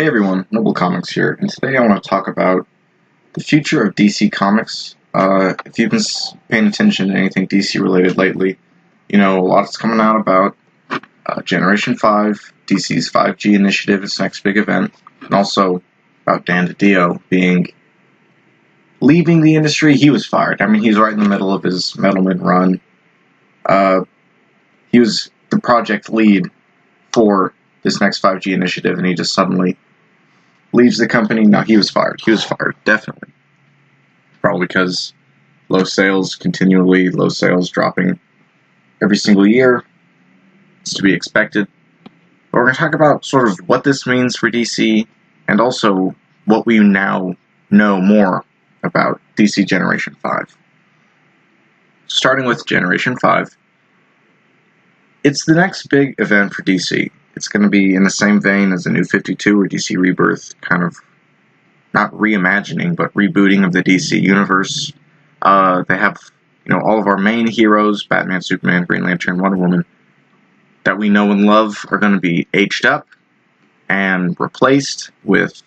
Hey everyone, Noble Comics here, and today I want to talk about the future of DC Comics. If you've been paying attention to anything DC related lately, you know a lot's coming out about Generation 5, DC's 5G initiative, its next big event, and also about Dan DiDio leaving the industry. He was fired. I mean, he's right in the middle of his Metalman run. He was the project lead for this next 5G initiative, and he just suddenly leaves the company. No, he was fired. He was fired, definitely. Probably because low sales, dropping every single year. It's to be expected. But we're going to talk about sort of what this means for DC, and also what we now know more about DC Generation 5. Starting with Generation 5, it's the next big event for DC. It's going to be in the same vein as the New 52 or DC Rebirth, kind of not reimagining, but rebooting of the DC universe. They have, all of our main heroes, Batman, Superman, Green Lantern, Wonder Woman, that we know and love are going to be aged up and replaced with,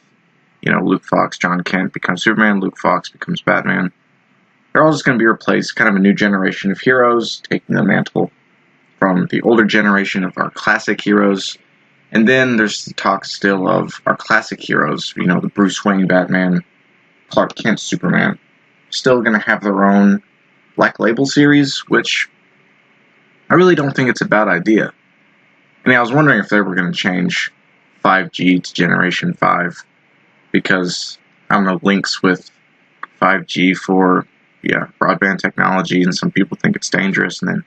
Luke Fox, John Kent becomes Superman, Luke Fox becomes Batman. They're all just going to be replaced, kind of a new generation of heroes, taking the mantle from the older generation of our classic heroes. And then there's the talk still of our classic heroes, the Bruce Wayne Batman, Clark Kent Superman, still going to have their own Black Label series, which I really don't think it's a bad idea. I was wondering if they were going to change 5G to Generation 5, because, links with 5G for, broadband technology, and some people think it's dangerous, and then,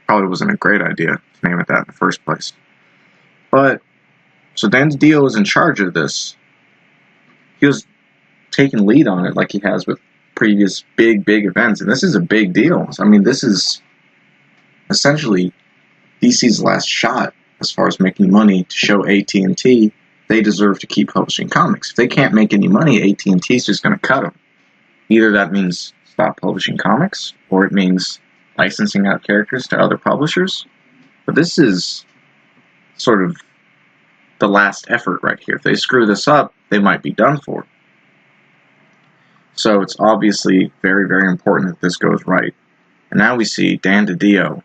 probably wasn't a great idea to name it that in the first place. But, so Dan DiDio is in charge of this. He was taking lead on it like he has with previous big events, and this is a big deal. This is essentially DC's last shot as far as making money to show AT&T they deserve to keep publishing comics. If they can't make any money, AT&T is just going to cut them. Either that means stop publishing comics, or it means licensing out characters to other publishers. But this is sort of the last effort right here. If they screw this up, they might be done for. So it's obviously very, very important that this goes right. And now we see Dan DiDio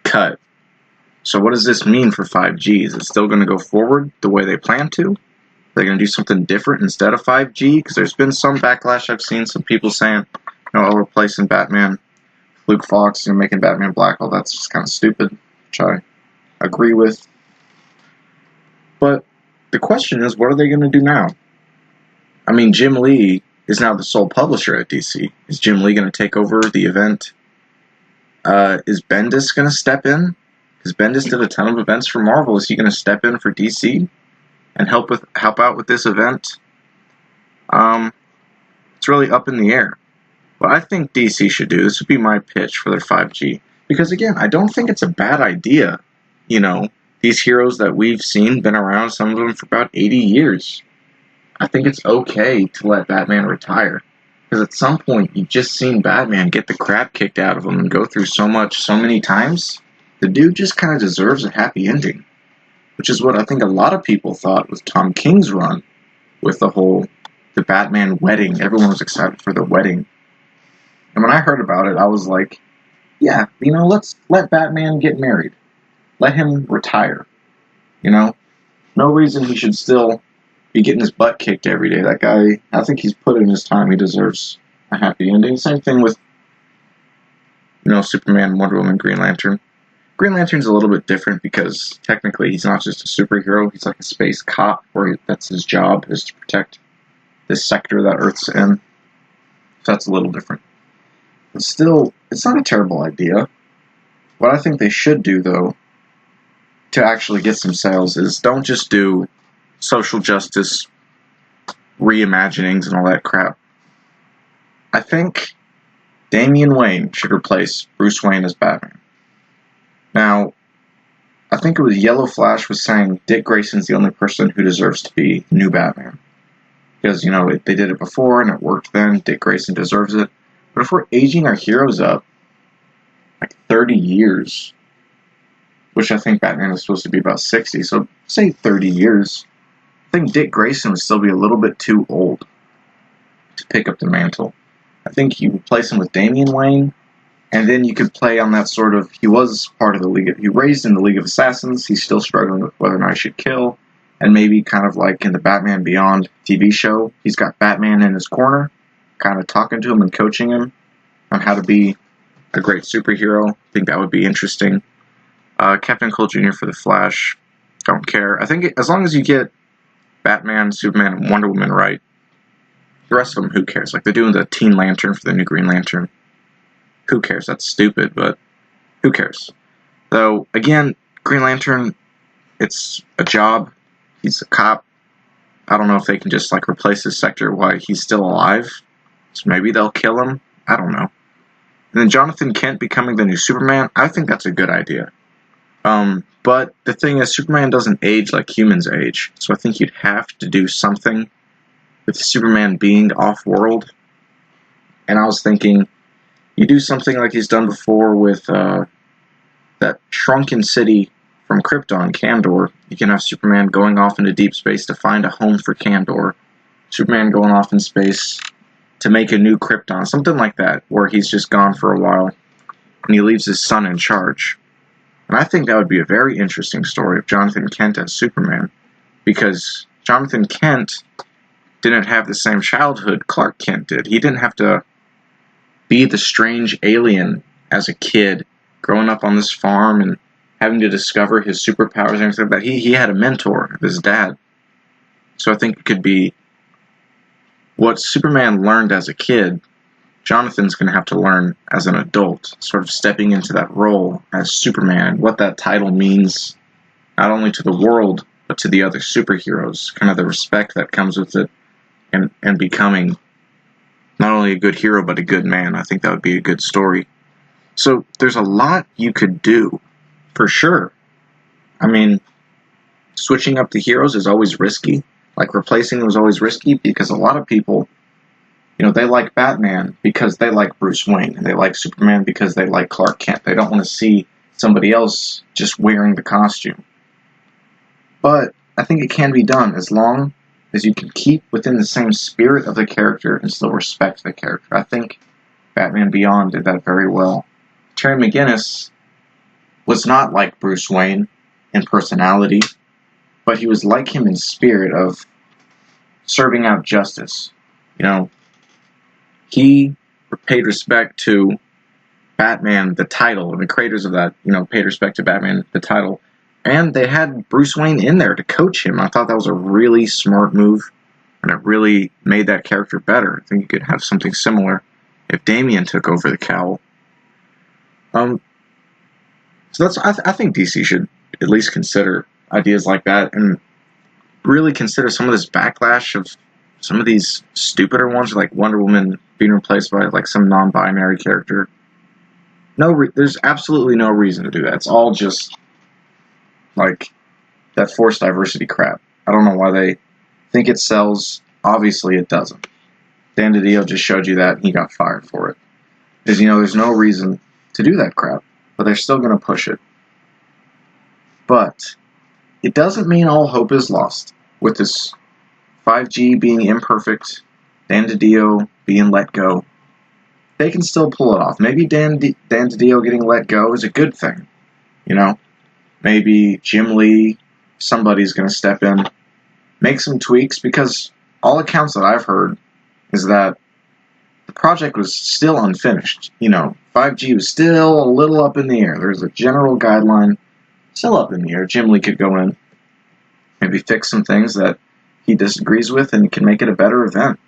cut. So what does this mean for 5G? Is it still going to go forward the way they plan to? Are they going to do something different instead of 5G? Because there's been some backlash I've seen, some people saying, replacing Batman, Luke Fox, making Batman black, well, that's just kind of stupid, which I agree with. But the question is, what are they going to do now? Jim Lee is now the sole publisher at DC. Is Jim Lee going to take over the event? Is Bendis going to step in? Because Bendis did a ton of events for Marvel. Is he going to step in for DC and help out with this event? It's really up in the air. What I think DC should do, this would be my pitch for their 5G. Because again, I don't think it's a bad idea. These heroes that we've seen, been around, some of them for about 80 years. I think it's okay to let Batman retire. Because at some point, you've just seen Batman get the crap kicked out of him and go through so many times. The dude just kind of deserves a happy ending. Which is what I think a lot of people thought with Tom King's run. With the Batman wedding. Everyone was excited for the wedding. And when I heard about it, I was like, yeah, let's let Batman get married. Let him retire. No reason he should still be getting his butt kicked every day. That guy, I think he's put in his time. He deserves a happy ending. Same thing with, Superman, Wonder Woman, Green Lantern. Green Lantern's a little bit different because technically he's not just a superhero. He's like a space cop, where that's his job, is to protect this sector that Earth's in. So that's a little different. But still, it's not a terrible idea. What I think they should do, though, to actually get some sales is don't just do social justice reimaginings and all that crap. I think Damian Wayne should replace Bruce Wayne as Batman. Now, I think it was Yellow Flash was saying Dick Grayson's the only person who deserves to be the new Batman. Because, they did it before and it worked then. Dick Grayson deserves it. But if we're aging our heroes up like 30 years, which I think Batman is supposed to be about 60, so say 30 years. I think Dick Grayson would still be a little bit too old to pick up the mantle. I think you replace him with Damian Wayne, and then you could play on that sort of, he was part of the League, he raised in the League of Assassins, he's still struggling with whether or not he should kill, and maybe kind of like in the Batman Beyond TV show, he's got Batman in his corner, kind of talking to him and coaching him on how to be a great superhero. I think that would be interesting. Captain Cold Jr. for the Flash, don't care. I think as long as you get Batman, Superman, and Wonder Woman right, the rest of them, who cares? Like, they're doing the Teen Lantern for the new Green Lantern. Who cares? That's stupid, but who cares? Though, again, Green Lantern, it's a job. He's a cop. I don't know if they can just, like, replace his sector while he's still alive. So maybe they'll kill him. I don't know. And then Jonathan Kent becoming the new Superman, I think that's a good idea. But the thing is, Superman doesn't age like humans age, so I think you'd have to do something with Superman being off-world. And I was thinking, you do something like he's done before with that shrunken city from Krypton, Kandor. You can have Superman going off into deep space to find a home for Kandor. Superman going off in space to make a new Krypton, something like that, where he's just gone for a while, and he leaves his son in charge. And I think that would be a very interesting story of Jonathan Kent as Superman, because Jonathan Kent didn't have the same childhood Clark Kent did. He didn't have to be the strange alien as a kid, growing up on this farm and having to discover his superpowers and everything like that. He had a mentor, his dad. So I think it could be what Superman learned as a kid, Jonathan's going to have to learn as an adult, sort of stepping into that role as Superman, and what that title means, not only to the world, but to the other superheroes, kind of the respect that comes with it, and becoming not only a good hero, but a good man. I think that would be a good story. So there's a lot you could do, for sure. I mean, switching up the heroes is always risky. Like, replacing them is always risky, because a lot of people, you know, they like Batman because they like Bruce Wayne, and they like Superman because they like Clark Kent. They don't want to see somebody else just wearing the costume. But I think it can be done as long as you can keep within the same spirit of the character and still respect the character. I think Batman Beyond did that very well. Terry McGinnis was not like Bruce Wayne in personality, but he was like him in spirit of serving out justice. You know, he paid respect to Batman, the title, and the creators of that, you know, paid respect to Batman, the title. And they had Bruce Wayne in there to coach him. I thought that was a really smart move, and it really made that character better. I think you could have something similar if Damian took over the cowl. So that's, I think DC should at least consider ideas like that, and really consider some of this backlash of some of these stupider ones, like Wonder Woman being replaced by like some non-binary character. There's absolutely no reason to do that. It's all just like that forced diversity crap. I don't know why they think it sells. Obviously it doesn't. Dan DiDio just showed you that, and he got fired for it. Because, you know, there's no reason to do that crap, but they're still going to push it. But it doesn't mean all hope is lost. With this 5G being imperfect, Dan DiDio being let go, they can still pull it off. Maybe Dan DiDio getting let go is a good thing. You know, maybe Jim Lee, somebody's going to step in, make some tweaks, because all accounts that I've heard is that the project was still unfinished. You know, 5G was still a little up in the air. There's a general guideline still up in the air. Jim Lee could go in, maybe fix some things that he disagrees with, and can make it a better event.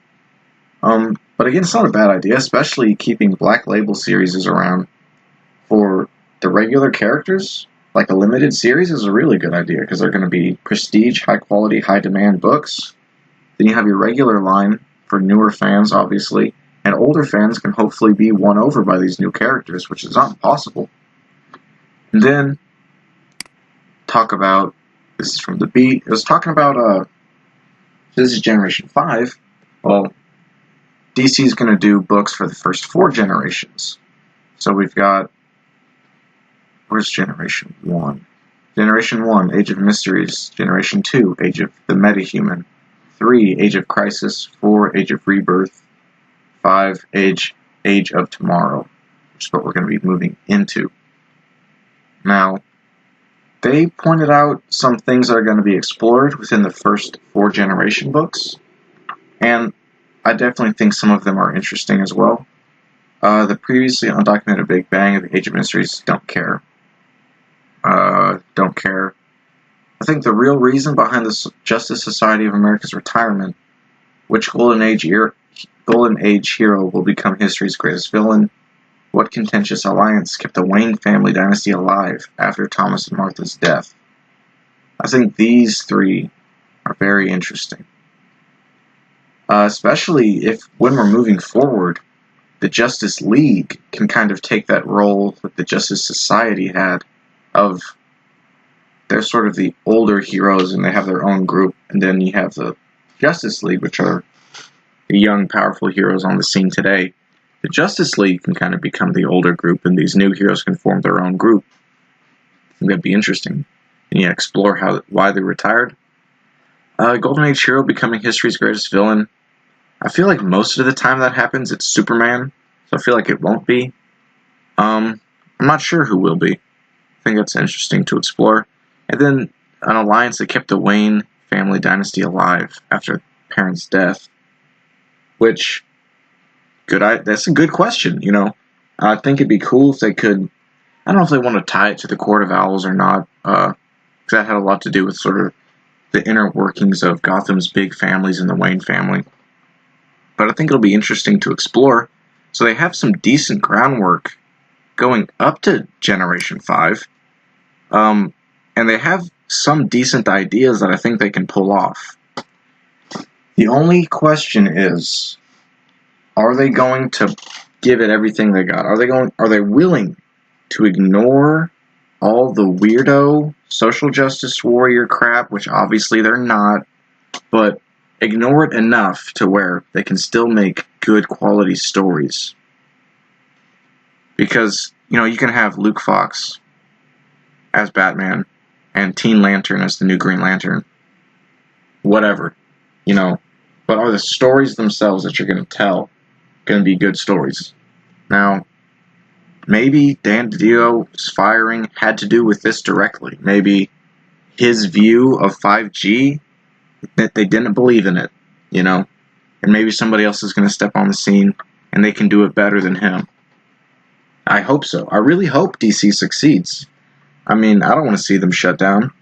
But again, it's not a bad idea, especially keeping Black Label series around for the regular characters. Like a limited series is a really good idea, because they're going to be prestige, high quality, high demand books. Then you have your regular line for newer fans, obviously, and older fans can hopefully be won over by these new characters, which is not impossible. And then talk about, this is from The Beat, it was talking about, this is Generation 5. Well, DC's going to do books for the first 4 generations. So we've got, where's Generation 1? Generation 1, Age of Mysteries. Generation 2, Age of the Metahuman. 3, Age of Crisis. 4, Age of Rebirth. 5, Age of Tomorrow, which is what we're going to be moving into. Now, they pointed out some things that are going to be explored within the first 4 generation books, and I definitely think some of them are interesting as well. The previously undocumented Big Bang of the Age of Mysteries, don't care. Don't care. I think the real reason behind the Justice Society of America's retirement, which Golden Age hero will become history's greatest villain, what contentious alliance kept the Wayne family dynasty alive after Thomas and Martha's death. I think these 3 are very interesting. Especially if, when we're moving forward, the Justice League can kind of take that role that the Justice Society had of, they're sort of the older heroes and they have their own group, and then you have the Justice League, which are the young, powerful heroes on the scene today. The Justice League can kind of become the older group, and these new heroes can form their own group. I think that'd be interesting. And you explore why they retired. Golden Age hero becoming history's greatest villain. I feel like most of the time that happens, it's Superman, so I feel like it won't be. I'm not sure who will be. I think that's interesting to explore. And then an alliance that kept the Wayne family dynasty alive after parents' death. Which, that's a good question, you know. I think it'd be cool if they could, I don't know if they want to tie it to the Court of Owls or not, because that had a lot to do with sort of the inner workings of Gotham's big families and the Wayne family. But I think it'll be interesting to explore. So they have some decent groundwork going up to Generation 5. And they have some decent ideas that I think they can pull off. The only question is, are they going to give it everything they got? Are they willing to ignore all the weirdo social justice warrior crap, which obviously they're not, but ignore it enough to where they can still make good quality stories? Because, you know, you can have Luke Fox as Batman and Teen Lantern as the new Green Lantern. Whatever, you know. But are the stories themselves that you're going to tell going to be good stories? Now, maybe Dan DiDio's firing had to do with this directly. Maybe his view of 5G, that they didn't believe in it, you know? And maybe somebody else is going to step on the scene and they can do it better than him. I hope so. I really hope DC succeeds. I mean, I don't want to see them shut down.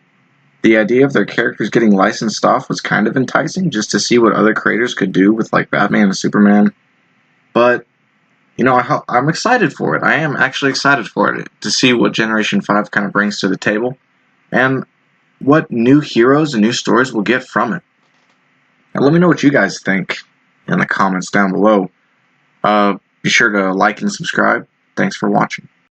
The idea of their characters getting licensed off was kind of enticing, just to see what other creators could do with, like, Batman and Superman. But, you know, I'm excited for it. I am actually excited for it, to see what Generation 5 kind of brings to the table, and what new heroes and new stories we'll get from it. And let me know what you guys think in the comments down below. Be sure to like and subscribe. Thanks for watching.